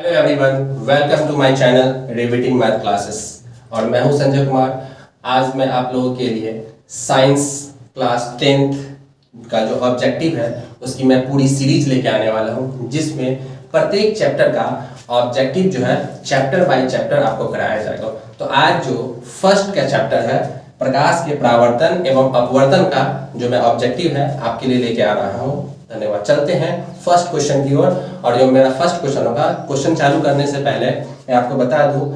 Hello everyone, welcome to my channel riveting math classes. और मैं हूं संजय कुमार। आज मैं आप लोगों के लिए साइंस क्लास 10th का जो ऑब्जेक्टिव है उसकी मैं पूरी सीरीज लेके आने वाला हूं, जिसमें प्रत्येक चैप्टर का ऑब्जेक्टिव जो है चैप्टर बाय चैप्टर आपको कराया जाएगा। तो आज जो फर्स्ट का चैप्टर है प्रकाश के परावर्तन एवं अपवर्तन का जो मैं ऑब्जेक्टिव है आपके लिए लेके आ रहा हूँ। धन्यवाद। चलते हैं फर्स्ट क्वेश्चन की ओर। और जो मेरा फर्स्ट क्वेश्चन होगा, क्वेश्चन चालू करने से पहले मैं आपको बता दूं,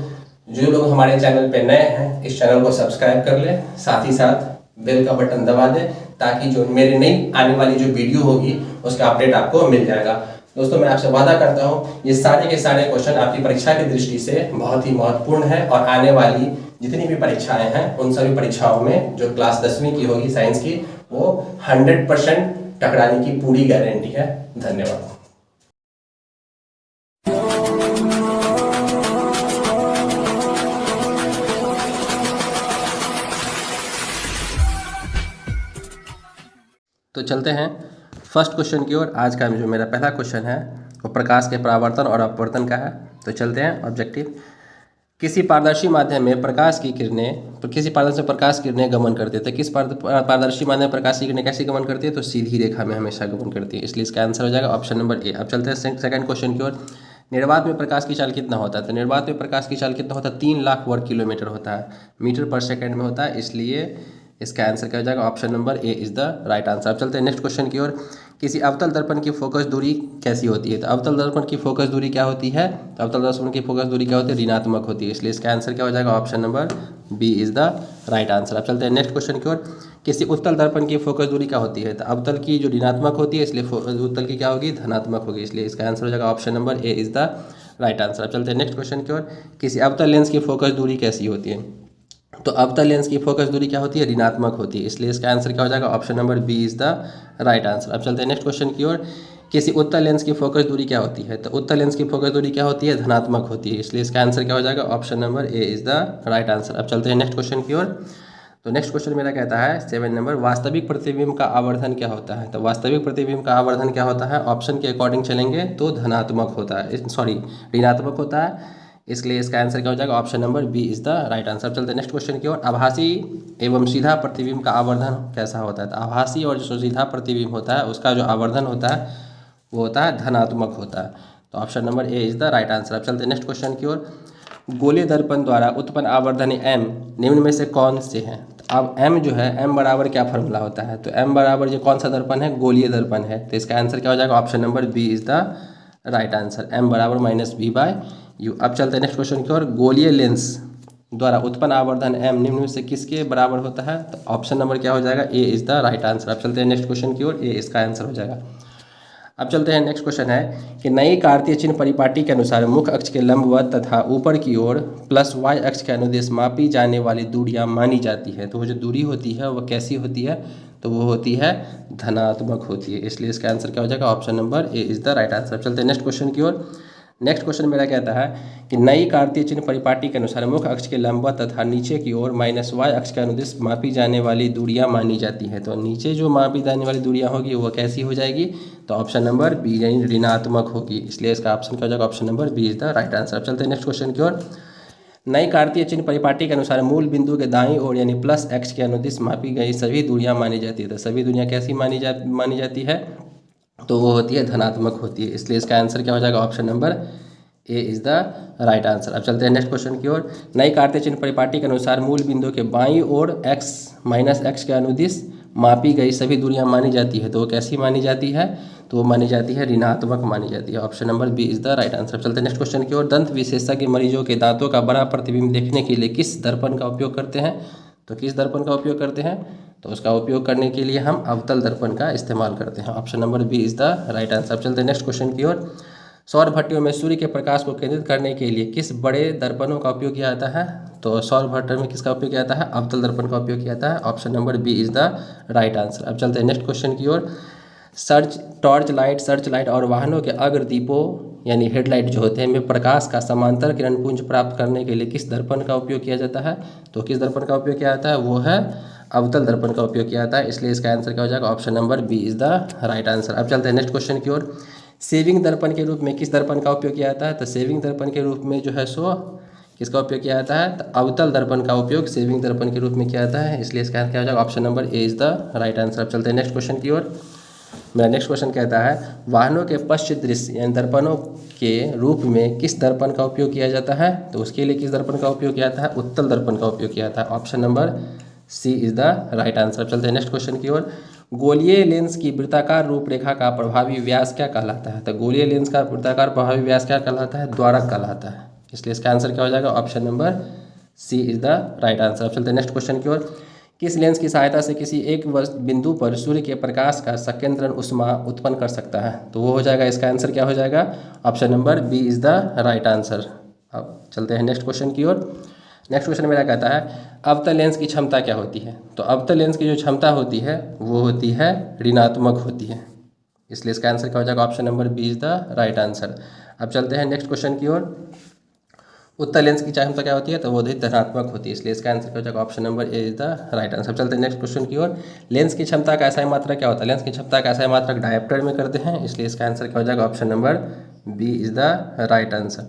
जो लोग हमारे चैनल पे नए हैं इस चैनल को सब्सक्राइब कर ले, साथ ही साथ बेल का बटन दबा दे, ताकि जो मेरी नई आने वाली जो वीडियो होगी उसका अपडेट आपको मिल जाएगा। दोस्तों, मैं आपसे वादा करता हूँ ये सारे के सारे क्वेश्चन आपकी परीक्षा की दृष्टि से बहुत ही महत्वपूर्ण है, और आने वाली जितनी भी परीक्षाएं हैं उन सभी परीक्षाओं में जो क्लास 10वीं की होगी साइंस की, वो 100% टकराने की पूरी गारंटी है। धन्यवाद। तो चलते हैं फर्स्ट क्वेश्चन की ओर। आज का जो मेरा पहला क्वेश्चन है वो प्रकाश के परावर्तन और अपवर्तन का है। तो चलते हैं ऑब्जेक्टिव। किसी पारदर्शी माध्यम में प्रकाश की किरणें गमन करती है। तो किस पारदर्शी माध्यम में प्रकाश की किरणें कैसे गमन करती है? तो सीधी रेखा में हमेशा गमन करती है, इसलिए इसका आंसर हो जाएगा ऑप्शन नंबर ए। अब चलते हैं सेकंड क्वेश्चन की ओर। निर्वात में प्रकाश की चाल कितना होता है? तो निर्वात में प्रकाश की चाल कितना होता है? 3 लाख वर्ग किलोमीटर होता है, मीटर पर सेकंड में होता है, इसलिए इसका आंसर क्या हो जाएगा? Option number A is the right answer. अब चलते हैं नेक्स्ट क्वेश्चन की ओर। किसी अवतल दर्पण की फोकस दूरी कैसी होती है? तो अवतल दर्पण की फोकस दूरी क्या होती है? तो अवतल दर्पण की फोकस दूरी क्या होती है? ऋणात्मक होती है, इसलिए इसका आंसर क्या हो जाएगा? Option number B is the right answer. अब चलते हैं नेक्स्ट क्वेश्चन की ओर। किसी उत्तल दर्पण की फोकस दूरी क्या होती है? तो अवतल की जो ऋणात्मक होती है, इसलिए उत्तल की क्या होगी? धनात्मक होगी, इसलिए इसका आंसर हो जाएगा option number A is the right answer. अब चलते हैं नेक्स्ट क्वेश्चन की ओर। किसी अवतल लेंस की फोकस दूरी कैसी होती है? तो अवतल लेंस की फोकस दूरी क्या होती है? ऋणात्मक होती है, इसलिए इसका आंसर क्या हो जाएगा? Option number B is the right answer. अब चलते हैं नेक्स्ट क्वेश्चन की ओर। किसी उत्तल लेंस की फोकस दूरी क्या होती है? तो उत्तल लेंस की फोकस दूरी क्या होती है? धनात्मक होती है, इसलिए इसका आंसर क्या हो जाएगा? Option number A is the right answer. अब चलते हैं नेक्स्ट क्वेश्चन की ओर। तो नेक्स्ट क्वेश्चन मेरा कहता है 7 नंबर, वास्तविक प्रतिबिंब का आवर्धन क्या होता है? तो वास्तविक प्रतिबिंब का आवर्धन क्या होता है? ऑप्शन के अकॉर्डिंग चलेंगे तो धनात्मक होता है, सॉरी ऋणात्मक होता है, इसलिए इसका आंसर क्या हो जाएगा? Option number B is the right answer. चलते हैं नेक्स्ट क्वेश्चन की ओर। आभासी एवं सीधा प्रतिबिंब का आवर्धन कैसा होता है? तो आभासी और जो सीधा प्रतिबिंब होता है उसका जो आवर्धन होता है वो होता है धनात्मक होता है, तो option number A is the right answer. अब चलते हैं नेक्स्ट क्वेश्चन की ओर। गोलीय दर्पण द्वारा उत्पन्न आवर्धन एम निम्न में से कौन से हैं? तो अब एम जो है, एम बराबर क्या फॉर्मूला होता है? तो एम बराबर ये कौन सा दर्पण है? गोलीय दर्पण है, तो इसका आंसर क्या हो जाएगा? Option number B is the right answer, M बराबर माइनस बी बाय यू। अब चलते हैं नेक्स्ट क्वेश्चन की ओर। गोलीय लेंस द्वारा उत्पन्न आवर्धन एम निम्न में से किसके बराबर होता है? तो ऑप्शन नंबर क्या हो जाएगा? ए इज द राइट आंसर। अब चलते हैं नेक्स्ट क्वेश्चन की ओर, ए इसका आंसर हो जाएगा। अब चलते हैं नेक्स्ट क्वेश्चन है कि नई कार्तीय चिन्ह परिपाटी के अनुसार मुख्य अक्ष के लंबवत तथा ऊपर की ओर प्लस वाई अक्ष के अनुदेश मापी जाने वाली दूरियां मानी जाती है। तो वो जो दूरी होती है वो कैसी होती है? तो वो होती है धनात्मक होती है, इसलिए इसका आंसर क्या हो जाएगा? Option number A is the right answer. चलते हैं नेक्स्ट क्वेश्चन की ओर। नेक्स्ट क्वेश्चन मेरा कहता है कि नई कार्तीय चिन्ह परिपाटी के अनुसार मुख्य अक्ष के लंबवत तथा नीचे की ओर माइनस वाई अक्ष के अनुदिश मापी जाने वाली दूरियां मानी जाती है। तो नीचे जो मापी जाने वाली दूरियां होगी वो कैसी हो जाएगी? तो ऑप्शन नंबर बी यानी ऋणात्मक होगी, इसलिए इसका ऑप्शन क्या हो जाएगा? Option number B is the right answer. चलते हैं नेक्स्ट क्वेश्चन की ओर। नई कार्तीय चिन्ह परिपाटी के अनुसार मूल बिंदु के दाईं ओर यानी प्लस एक्स के अनुदिश मापी गई सभी दूरियां मानी जाती है। तो सभी दूरियां कैसी मानी जाती है? तो वो होती है धनात्मक होती है, इसलिए इसका आंसर क्या हो जाएगा? Option number A is the right answer. अब चलते हैं नेक्स्ट क्वेश्चन की ओर। नई कार्तीय चिन्ह परिपाटी के अनुसार मूल बिंदु के बाईं ओर x माइनस एक्स के अनुदिश मापी गई सभी दूरियां मानी जाती है। तो वो कैसी मानी जाती है? तो वो मानी जाती है ऋणात्मक मानी जाती है, option number B is the right answer. चलते हैं नेक्स्ट क्वेश्चन की ओर। दंत विशेषज्ञ मरीजों के दांतों का बड़ा प्रतिबिंब देखने के लिए किस दर्पण का उपयोग करते हैं? तो किस दर्पण का उपयोग करते हैं? तो उसका उपयोग करने के लिए हम अवतल दर्पण का इस्तेमाल करते हैं, option number B is the right answer. चलते हैं नेक्स्ट क्वेश्चन की ओर। सौर भट्टियों में सूर्य के प्रकाश को केंद्रित करने के लिए किस बड़े दर्पणों का उपयोग किया जाता है? तो सौर भट्टियों में किसका उपयोग किया जाता है? अवतल दर्पण का उपयोग किया जाता है, option number B is the right answer. अब चलते हैं नेक्स्ट क्वेश्चन की ओर। टॉर्च लाइट और वाहनों के अग्रदीपों यानी हेडलाइट जो होते हैं में प्रकाश का समांतर किरण पुंज प्राप्त करने के लिए किस दर्पण का उपयोग किया जाता है? तो किस दर्पण का उपयोग किया जाता है? वो है अवतल दर्पण का उपयोग किया जाता है, इसलिए इसका आंसर क्या हो जाएगा? Option number B is the right answer. अब चलते हैं नेक्स्ट क्वेश्चन की ओर। सेविंग दर्पण के रूप में किस दर्पण का उपयोग किया जाता है? तो सेविंग दर्पण के रूप में जो है सो किसका उपयोग किया जाता है? तो अवतल दर्पण का उपयोग सेविंग दर्पण के रूप में किया जाता है, इसलिए इसका क्या हो जाएगा? Option number A is the right answer. अब चलते हैं नेक्स्ट क्वेश्चन की ओर। मेरा नेक्स्ट क्वेश्चन कहता है वाहनों के पश्च दृश्य यानी दर्पणों के रूप में किस दर्पण का उपयोग किया जाता है? तो उसके लिए किस दर्पण का उपयोग किया जाता है? उत्तल दर्पण का उपयोग किया जाता है, option number C is the right answer. अब चलते हैं नेक्स्ट क्वेश्चन की ओर। गोलीय लेंस की वृत्ताकार रूपरेखा का प्रभावी व्यास क्या कहलाता है? तो गोलीय लेंस का वृत्ताकार प्रभावी व्यास क्या कहलाता है? द्वारक कहलाता है, इसलिए इसका आंसर क्या हो जाएगा? Option number C is the right answer. अब चलते हैं नेक्स्ट क्वेश्चन की ओर। किस लेंस की सहायता से किसी एक बिंदु पर सूर्य के प्रकाश का संकेंद्रण ऊष्मा उत्पन्न कर सकता है? तो वो हो जाएगा, इसका आंसर क्या हो जाएगा? Option number B is the right answer. अब चलते हैं नेक्स्ट क्वेश्चन की ओर। नेक्स्ट क्वेश्चन मेरा कहता है अवतल लेंस की क्षमता क्या होती है? तो अवतल लेंस की जो क्षमता होती है वो होती है ऋणात्मक होती है, इसलिए इसका आंसर क्या हो जाएगा? Option number B is the right answer. अब चलते हैं नेक्स्ट क्वेश्चन की ओर। उत्तल लेंस की क्षमता क्या होती है? तो वो धनात्मक होती है, इसलिए इसका आंसर क्या हो जाएगा? Option number A is the right answer. चलते हैं नेक्स्ट क्वेश्चन की ओर। लेंस की क्षमता का ऐसा मात्रक क्या होता है? लेंस की क्षमता का ऐसा मात्रक डायोप्टर में करते हैं, इसलिए इसका आंसर क्या हो जाएगा? Option number B is the right answer.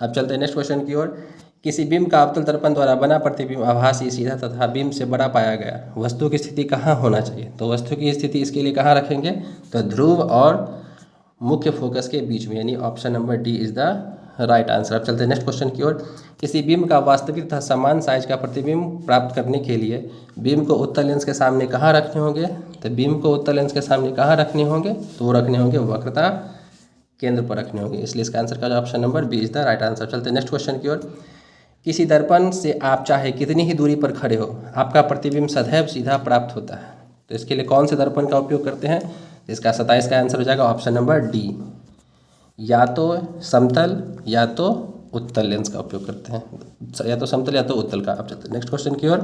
अब चलते हैं नेक्स्ट क्वेश्चन की ओर। किसी बिंब का अवतल दर्पण द्वारा बना प्रतिबिंब आभासी सीधा तथा बिंब से बड़ा पाया गया वस्तु की स्थिति कहाँ होना चाहिए? तो वस्तु की स्थिति इसके लिए कहाँ रखेंगे? तो ध्रुव और मुख्य फोकस के बीच में, यानी option number D is the right answer. अब चलते हैं नेक्स्ट क्वेश्चन की ओर। किसी बिंब का वास्तविक तथा समान साइज का प्रतिबिंब प्राप्त करने के लिए बिंब को उत्तल लेंस के सामने कहाँ रखने होंगे? तो बिंब को उत्तल लेंस के सामने कहाँ रखने होंगे? तो वो रखने होंगे वक्रता केंद्र पर रखने होंगे, इसलिए इसका आंसर का option number B is the right answer. चलते हैं नेक्स्ट क्वेश्चन की ओर। किसी दर्पण से आप चाहे कितनी ही दूरी पर खड़े हो आपका प्रतिबिंब सदैव सीधा प्राप्त होता है, तो इसके लिए कौन से दर्पण का उपयोग करते हैं? इसका 27 का आंसर हो जाएगा ऑप्शन नंबर डी, या तो समतल या तो उत्तल लेंस का उपयोग करते हैं, या तो समतल या तो उत्तल का। अब चलते हैं नेक्स्ट क्वेश्चन की ओर।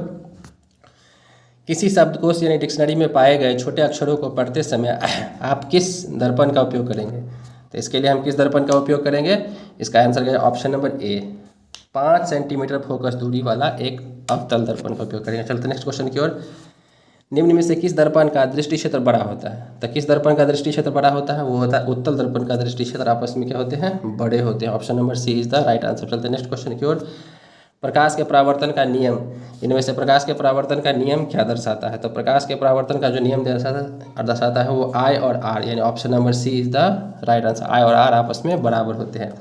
किसी शब्दकोश यानी डिक्शनरी में पाए गए छोटे अक्षरों को पढ़ते समय आप किस दर्पण का उपयोग करेंगे? तो इसके लिए हम किस दर्पण का उपयोग करेंगे? इसका आंसर क्या है? ऑप्शन नंबर ए, 5 सेंटीमीटर फोकस दूरी वाला एक अवतल दर्पण का उपयोग करेंगे। चलते नेक्स्ट क्वेश्चन की ओर। निम्न में से किस दर्पण का दृष्टि क्षेत्र बड़ा होता है? तो किस दर्पण का दृष्टि क्षेत्र बड़ा होता है? वो होता है उत्तल दर्पण का दृष्टि क्षेत्र आपस में क्या होते हैं? बड़े होते हैं, option number C is the right answer. चलते हैं नेक्स्ट क्वेश्चन की ओर। प्रकाश के परावर्तन का नियम, इनमें से प्रकाश के परावर्तन का नियम क्या दर्शाता है? तो प्रकाश के परावर्तन का जो नियम दर्शाता है वो आई और आर, यानी option number C is the right answer. I और आर आपस में बराबर होते हैं।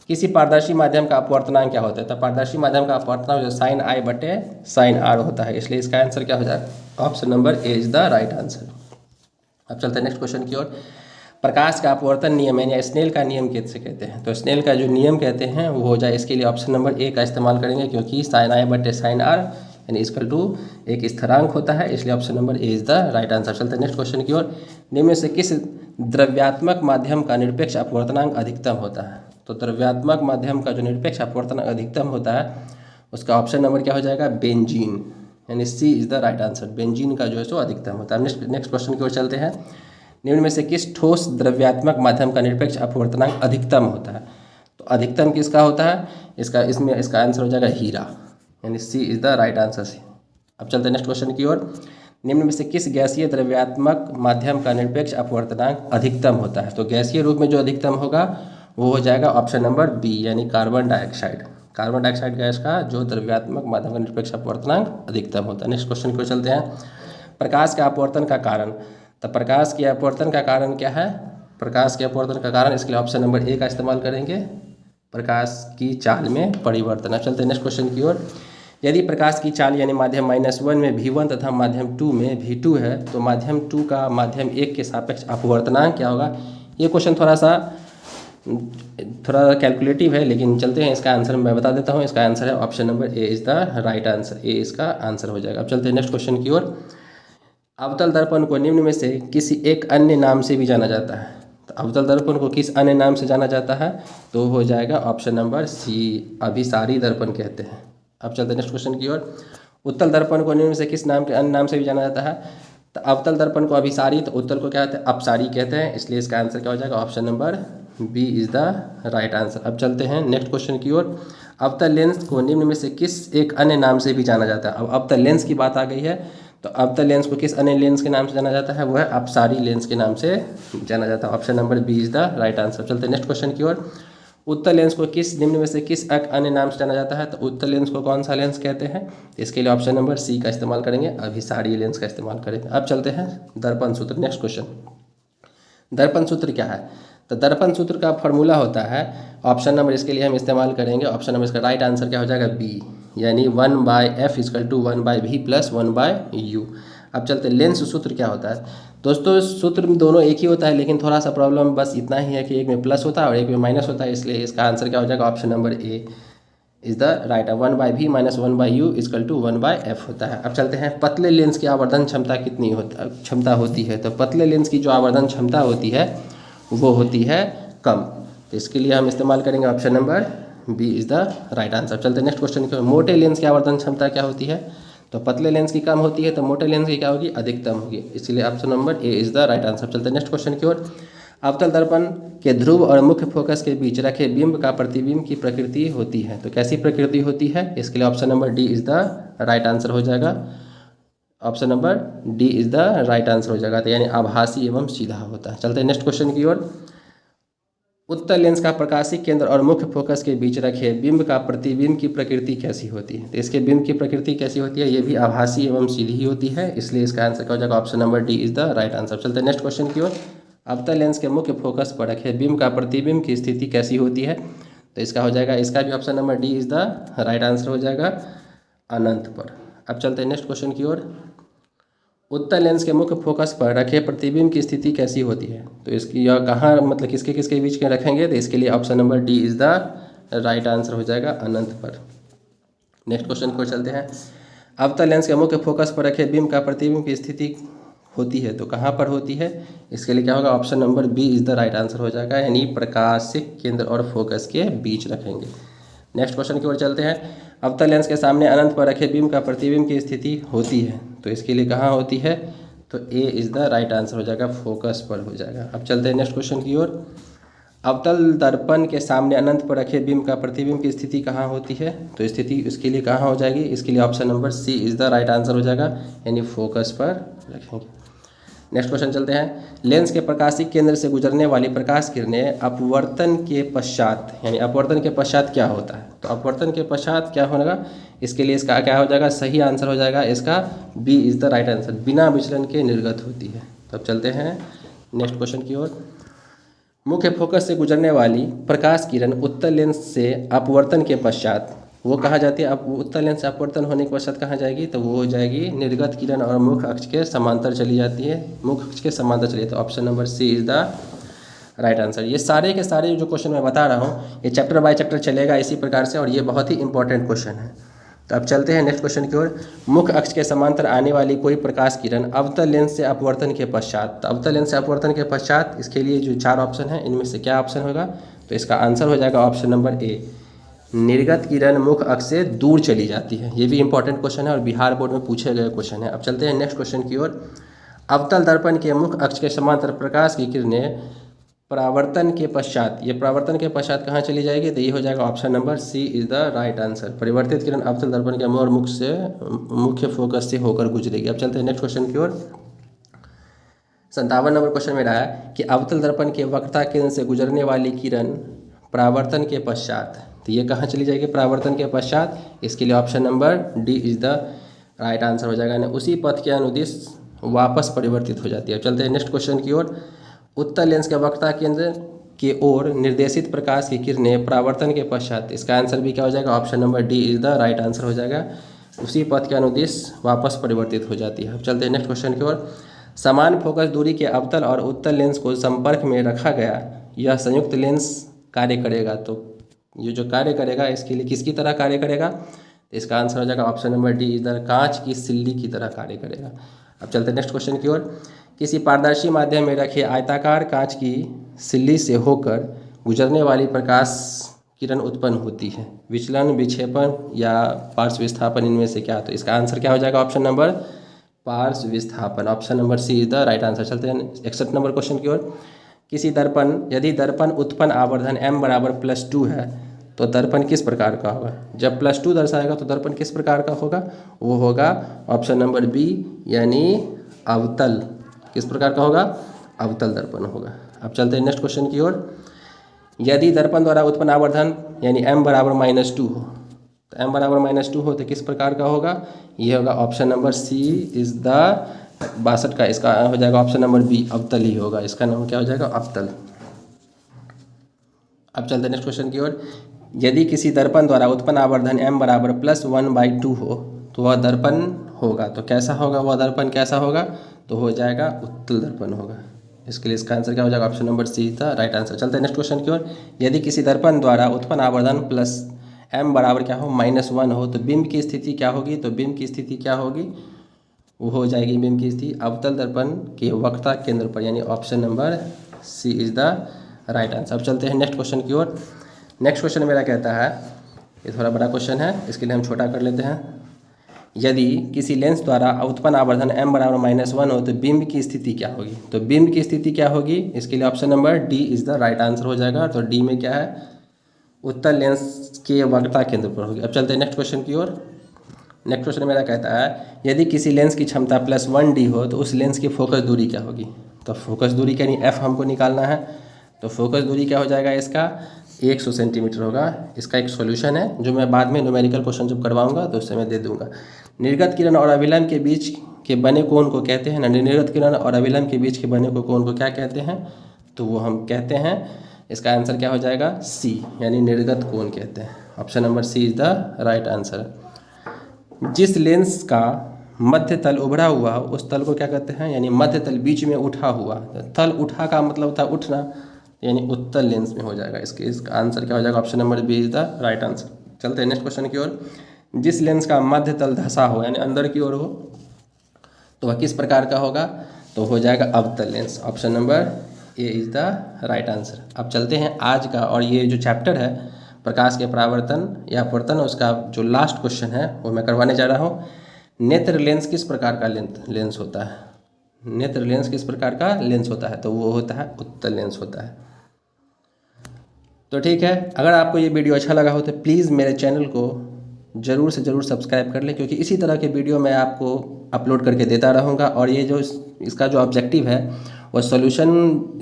किसी पारदर्शी माध्यम का अपवर्तनांक क्या होता है? तो पारदर्शी माध्यम का अपवर्तनांक जो साइन आई बटे साइन आर होता है, इसलिए इसका आंसर क्या हो जाएगा? Option number A is the right answer. अब चलते हैं नेक्स्ट क्वेश्चन की ओर। प्रकाश का अपवर्तन नियम यानी स्नेल का नियम किससे कहते हैं? तो स्नेल का जो नियम कहते हैं वो हो जाए, इसके लिए ऑप्शन नंबर ए का इस्तेमाल करेंगे, क्योंकि साइन आई बटे साइन आर यानी इक्वल टू एक स्थिरांक होता है, इसलिए option number A is the right answer. चलते हैं नेक्स्ट क्वेश्चन की ओर। निम्न में से किस द्रव्यात्मक माध्यम का निरपेक्ष अपवर्तनांक अधिकतम होता है? तो द्रव्यात्मक माध्यम का जो निरपेक्ष अपवर्तनांक अधिकतम होता है उसका ऑप्शन नंबर क्या हो जाएगा? बेंजीन, यानी C is the right answer. Benzene का जो है सो अधिकतम होता है। नेक्स्ट क्वेश्चन की ओर चलते हैं। निम्न में से किस ठोस द्रव्यात्मक माध्यम का निरपेक्ष अपवर्तनांक अधिकतम होता है? तो अधिकतम किसका होता है? इसका आंसर हो जाएगा हीरा, यानी C is the right answer C. अब चलते हैं नेक्स्ट क्वेश्चन की ओर। निम्न में से किस गैसीय द्रव्यात्मक माध्यम का निरपेक्ष अपवर्तनांक अधिकतम होता है? तो गैसीय रूप में जो अधिकतम होगा वो हो जाएगा ऑप्शन नंबर बी, यानी carbon dioxide. Carbon dioxide gas का जो द्रव्यात्मक माध्यम का निरपेक्ष अपवर्तनांक अधिकतम होता है। नेक्स्ट क्वेश्चन की ओर चलते हैं। प्रकाश के अपवर्तन का कारण, तो प्रकाश के अपवर्तन का कारण क्या है? प्रकाश के अपवर्तन का कारण, इसके लिए ऑप्शन नंबर ए का इस्तेमाल करेंगे, प्रकाश की चाल में परिवर्तन। अब चलते हैं नेक्स्ट क्वेश्चन की ओर। यदि प्रकाश की चाल यानी माध्यम -1 में V1 तथा माध्यम 2 में V2 है तो माध्यम 2 का माध्यम 1 के सापेक्ष अपवर्तनांक क्या होगा? ये क्वेश्चन थोड़ा कैलकुलेटिव है, लेकिन चलते हैं, इसका आंसर मैं बता देता हूँ। इसका आंसर है option number A is the right answer. A इसका आंसर हो जाएगा। अब चलते हैं नेक्स्ट क्वेश्चन की ओर। अवतल दर्पण को निम्न में से किसी एक अन्य नाम से भी जाना जाता है, तो अवतल दर्पण को किस अन्य नाम से जाना जाता है? तो हो जाएगा ऑप्शन नंबर सी, अभिसारी दर्पण कहते हैं। अब चलते हैं नेक्स्ट क्वेश्चन की ओर। उत्तल दर्पण को निम्न में से किस नाम के अन्य नाम से भी जाना जाता है? तो अवतल दर्पण को अभिसारी, तो उत्तल को क्या कहते हैं? अपसारी कहते हैं, इसलिए इसका आंसर क्या हो जाएगा? Option number B is the right answer. अब चलते हैं नेक्स्ट क्वेश्चन की ओर। अवतल लेंस को निम्न में से किस एक अन्य नाम से भी जाना जाता है? अब अवतल लेंस की बात आ गई है, तो अवतल लेंस को किस अन्य लेंस के नाम से जाना जाता है? वह अपसारी लेंस के नाम से जाना जाता है। Option number B is the right answer. चलते हैं नेक्स्ट क्वेश्चन की ओर। उत्तल लेंस को किस निम्न में से किस अन्य नाम से जाना जाता है? तो उत्तल लेंस को कौन सा लेंस कहते हैं? इसके लिए ऑप्शन नंबर सी का इस्तेमाल करेंगे, अभिसारी लेंस का इस्तेमाल करेंगे। अब चलते हैं दर्पण सूत्र। नेक्स्ट क्वेश्चन, दर्पण सूत्र क्या है? तो दर्पण सूत्र का फॉर्मूला होता है, ऑप्शन नंबर इसके लिए हम इस्तेमाल करेंगे, ऑप्शन नंबर इसका राइट आंसर क्या हो जाएगा? बी, यानी 1/f = 1/v + 1/u। अब चलते लेंस सूत्र क्या होता है? दोस्तों सूत्र में दोनों एक ही होता है, लेकिन थोड़ा सा प्रॉब्लम बस इतना ही है कि एक में प्लस होता है और एक में माइनस होता है, इसलिए इसका आंसर क्या हो जाएगा? Option number A is the right. 1/v - 1/u = 1/f होता है। अब चलते हैं पतले लेंस की आवर्धन क्षमता कितनी होती है? तो पतले लेंस की जो आवर्धन क्षमता होती है वो होती है कम। तो इसके लिए हम इस्तेमाल करेंगे option number B is the right answer. चलते हैं नेक्स्ट क्वेश्चन की। मोटे लेंस की आवर्धन क्षमता क्या होती है? तो पतले लेंस की कम होती है, तो मोटे लेंस की क्या होगी? अधिकतम होगी, इसलिए option number A is the right answer. चलते हैं नेक्स्ट क्वेश्चन की ओर। अवतल दर्पण के ध्रुव और मुख्य फोकस के बीच रखे बिंब का प्रतिबिंब की प्रकृति होती है। तो कैसी प्रकृति होती है? इसके लिए option number D is the right answer हो जाएगा। Option number D is the right answer हो जाएगा, तो यानी आभासी एवं सीधा होता है। चलते हैं नेक्स्ट क्वेश्चन की ओर। उत्तल लेंस का प्रकाशिक केंद्र और मुख्य फोकस के बीच रखे बिंब का प्रतिबिंब की प्रकृति कैसी होती है? तो इसके बिंब की प्रकृति कैसी होती है? ये भी आभासी एवं सीधी ही होती है, इसलिए इसका आंसर क्या हो जाएगा? Option number D is the right answer. चलते हैं नेक्स्ट क्वेश्चन की ओर। अवतल लेंस के मुख्य फोकस पर रखे बिंब का प्रतिबिंब की स्थिति कैसी होती है? तो इसका हो जाएगा, इसका भी option number D is the right answer हो जाएगा, अनंत पर। अब चलते हैं नेक्स्ट क्वेश्चन की ओर। उत्तल लेंस के मुख्य फोकस पर रखे प्रतिबिंब की स्थिति कैसी होती है? तो इसकी यह कहाँ, मतलब किसके किसके बीच में रखेंगे? तो इसके लिए option number D is the right answer हो जाएगा, अनंत पर। नेक्स्ट क्वेश्चन को चलते हैं। अवतल लेंस के मुख्य फोकस पर रखे बिंब का प्रतिबिंब की स्थिति होती है, तो कहाँ पर होती है? इसके लिए क्या होगा? Option number B is the right answer हो जाएगा, यानी प्रकाशिक केंद्र और फोकस के बीच रखेंगे। नेक्स्ट क्वेश्चन की ओर चलते हैं। अवतल लेंस के सामने अनंत पर रखे बिंब का प्रतिबिंब की स्थिति होती है, तो इसके लिए कहाँ होती है? तो ए इज द राइट आंसर हो जाएगा, फोकस पर हो जाएगा। अब चलते हैं नेक्स्ट क्वेश्चन की ओर। अवतल दर्पण के सामने अनंत पर रखे बिंब का प्रतिबिंब की स्थिति कहाँ होती है? तो स्थिति इसके लिए कहाँ हो जाएगी? इसके लिए option number C is the right answer हो जाएगा, यानी फोकस पर रखेंगे। नेक्स्ट क्वेश्चन चलते हैं। लेंस के प्रकाशिक केंद्र से गुजरने वाली प्रकाश किरणें अपवर्तन के पश्चात, यानी अपवर्तन के पश्चात क्या होता है? तो अपवर्तन के पश्चात क्या होगा? इसके लिए इसका क्या हो जाएगा? सही आंसर हो जाएगा इसका B is the right answer, बिना विचलन के निर्गत होती है। तो अब चलते हैं नेक्स्ट क्वेश्चन की ओर। मुख्य फोकस से गुजरने वाली प्रकाश किरण उत्तल लेंस से अपवर्तन के पश्चात वो कहाँ जाती है? अब उत्तल लेंस से अपवर्तन होने के पश्चात कहाँ जाएगी? तो वो हो जाएगी निर्गत किरण और मुख्य अक्ष के समांतर चली जाती है, मुख्य अक्ष के समांतर चली जाती है। Option number C is the right answer. ये सारे के सारे जो क्वेश्चन मैं बता रहा हूँ, ये चैप्टर बाय चैप्टर चलेगा इसी प्रकार से, और ये बहुत ही इंपॉर्टेंट क्वेश्चन है। तो अब चलते हैं नेक्स्ट क्वेश्चन की ओर। मुख्य अक्ष के समांतर आने वाली कोई प्रकाश किरण अवतल लेंस से अपवर्तन के पश्चात, तो अवतल लेंस से अपवर्तन के पश्चात इसके लिए जो 4 ऑप्शन है, इनमें से क्या ऑप्शन होगा? तो इसका आंसर हो जाएगा ऑप्शन नंबर ए, निर्गत किरण मुख्य अक्ष से दूर चली जाती है। ये भी इंपॉर्टेंट क्वेश्चन है और बिहार बोर्ड में पूछे गए क्वेश्चन है। अब चलते हैं नेक्स्ट क्वेश्चन की ओर। अवतल दर्पण के मुख्य अक्ष के समांतर प्रकाश की किरणें परावर्तन के पश्चात, ये परावर्तन के पश्चात कहाँ चली जाएगी? तो ये हो जाएगा option number C is the right answer. परिवर्तित किरण अवतल दर्पण के मुख्य फोकस से होकर गुजरेगी। अब चलते हैं नेक्स्ट क्वेश्चन की ओर। 57 नंबर क्वेश्चन मेरा है कि अवतल दर्पण के वक्रता केंद्र से गुजरने वाली किरण परावर्तन के पश्चात, तो ये कहाँ चली जाएगी? परावर्तन के पश्चात। इसके लिए option number D is the right answer हो जाएगा, यानी उसी पथ के अनुदिश वापस परिवर्तित हो जाती है। चलते हैं नेक्स्ट क्वेश्चन की ओर। उत्तल लेंस के वक्रता केंद्र की ओर निर्देशित प्रकाश की किरणें परावर्तन के पश्चात, इसका आंसर भी क्या हो जाएगा? Option number D is the right answer हो जाएगा, उसी पथ के अनुदिश वापस परिवर्तित हो जाती है। अब चलते हैं नेक्स्ट क्वेश्चन की ओर। समान फोकस दूरी के अवतल और उत्तल लेंस को संपर्क में रखा गया यह संयुक्त लेंस कार्य करेगा, तो ये जो कार्य करेगा इसके लिए किसकी तरह कार्य करेगा? तो इसका आंसर हो जाएगा ऑप्शन नंबर डी इधर, कांच की सिल्ली की तरह कार्य करेगा। अब चलते हैं नेक्स्ट क्वेश्चन की ओर। किसी पारदर्शी माध्यम में रखे आयताकार कांच की सिल्ली से होकर गुजरने वाली प्रकाश किरण उत्पन्न होती है, विचलन, विक्षेपण या पार्श्व विस्थापन, इनमें से क्या? तो इसका आंसर क्या हो जाएगा? ऑप्शन नंबर पार्श्व विस्थापन, option number C is the right answer. चलते हैं 61 नंबर क्वेश्चन की ओर। किसी दर्पण, यदि दर्पण उत्पन्न आवर्धन m = +2 है, तो दर्पण किस प्रकार का होगा। जब +2 दर्शाएगा तो दर्पण किस प्रकार का होगा, वो होगा ऑप्शन नंबर बी यानी अवतल। किस प्रकार का होगा, अवतल दर्पण होगा। अब चलते हैं नेक्स्ट क्वेश्चन की ओर। यदि दर्पण द्वारा उत्पन्न आवर्धन यानी m बराबर -2 हो, तो m बराबर -2 हो तो किस प्रकार का होगा, ये होगा option number C is the 62 का, इसका हो जाएगा ऑप्शन नंबर बी अवतल ही होगा। इसका नाम क्या हो जाएगा, अवतल। अब चलते हैं नेक्स्ट क्वेश्चन की ओर। यदि किसी दर्पण द्वारा उत्पन्न आवर्धन m बराबर +1/2 हो तो वह दर्पण होगा, तो कैसा होगा, वह दर्पण कैसा होगा, तो हो जाएगा उत्तल दर्पण होगा। इसके लिए इसका आंसर क्या हो जाएगा, ऑप्शन नंबर सी था राइट आंसर। चलते हैं नेक्स्ट क्वेश्चन की ओर। यदि किसी दर्पण द्वारा उत्पन्न आवर्धन प्लस m बराबर क्या हो -1 हो तो बिंब की स्थिति क्या होगी, तो बिंब की स्थिति क्या होगी, वो हो जाएगी बिंब की स्थिति अवतल दर्पण के वक्रता केंद्र पर, यानी option number C is the right answer. अब चलते हैं नेक्स्ट क्वेश्चन की ओर। नेक्स्ट क्वेश्चन मेरा कहता है, ये थोड़ा बड़ा क्वेश्चन है, इसके लिए हम छोटा कर लेते हैं। यदि किसी लेंस द्वारा उत्पन्न आवर्धन m बराबर -1 हो तो बिंब की स्थिति क्या होगी, तो बिंब की स्थिति क्या होगी, इसके लिए option number D is the right answer हो जाएगा। तो डी में क्या है, उत्तल लेंस के वक्रता केंद्र पर होगी। अब चलते हैं नेक्स्ट क्वेश्चन की ओर। नेक्स्ट क्वेश्चन मेरा कहता है, यदि किसी लेंस की क्षमता +1d हो तो उस लेंस की फोकस दूरी क्या होगी, तो फोकस दूरी यानी f हमको निकालना है। तो फोकस दूरी क्या हो जाएगा इसका, 100 सेंटीमीटर होगा। इसका एक सॉल्यूशन है जो मैं बाद में न्यूमेरिकल क्वेश्चन जब करवाऊंगा तो उससे मैं दे दूंगा। निर्गत किरण और अभिलंब के बीच के बने कोण को कहते हैं ना, निर्गत किरण और अभिलंब के बीच के बने को कोण को क्या कहते हैं, तो वो हम कहते हैं, इसका आंसर क्या हो जाएगा, सी यानी निर्गत कोण कहते हैं। Option number C is the right answer. जिस लेंस का मध्य तल उभरा हुआ हो उस तल को क्या कहते हैं, यानी मध्य तल बीच में उठा हुआ, तल उठा का मतलब होता है उठना, यानी उत्तल लेंस में हो जाएगा। इसका आंसर क्या हो जाएगा, option number B is the right answer. चलते हैं नेक्स्ट क्वेश्चन की ओर। जिस लेंस का मध्य तल धंसा हो यानी अंदर की ओर हो तो वह किस प्रकार का होगा, तो हो जाएगा अवतल lens. Option number A is the right answer. अब चलते हैं आज का, और ये जो चैप्टर है प्रकाश के परावर्तन या अपवर्तन, उसका जो लास्ट क्वेश्चन है वो मैं करवाने जा रहा हूँ। नेत्र लेंस किस प्रकार का लेंस होता है, नेत्र लेंस किस प्रकार का लेंस होता है, तो वो होता है उत्तल लेंस होता है। तो ठीक है, अगर आपको ये वीडियो अच्छा लगा हो तो प्लीज़ मेरे चैनल को ज़रूर से ज़रूर सब्सक्राइब कर लें, क्योंकि इसी तरह के वीडियो मैं आपको अपलोड करके देता रहूँगा। और ये जो इसका जो ऑब्जेक्टिव है वो सॉल्यूशन,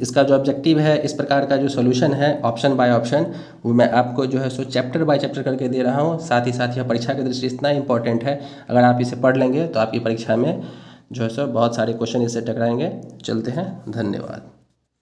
इसका जो ऑब्जेक्टिव है, इस प्रकार का जो सॉल्यूशन है ऑप्शन बाय ऑप्शन, वो मैं आपको जो है सो चैप्टर बाय चैप्टर करके दे रहा हूँ। साथ ही यह परीक्षा की दृष्टि इतना इंपॉर्टेंट है, अगर आप इसे पढ़ लेंगे तो आपकी परीक्षा में जो है सो बहुत सारे क्वेश्चन इससे टकराएंगे। चलते हैं, धन्यवाद।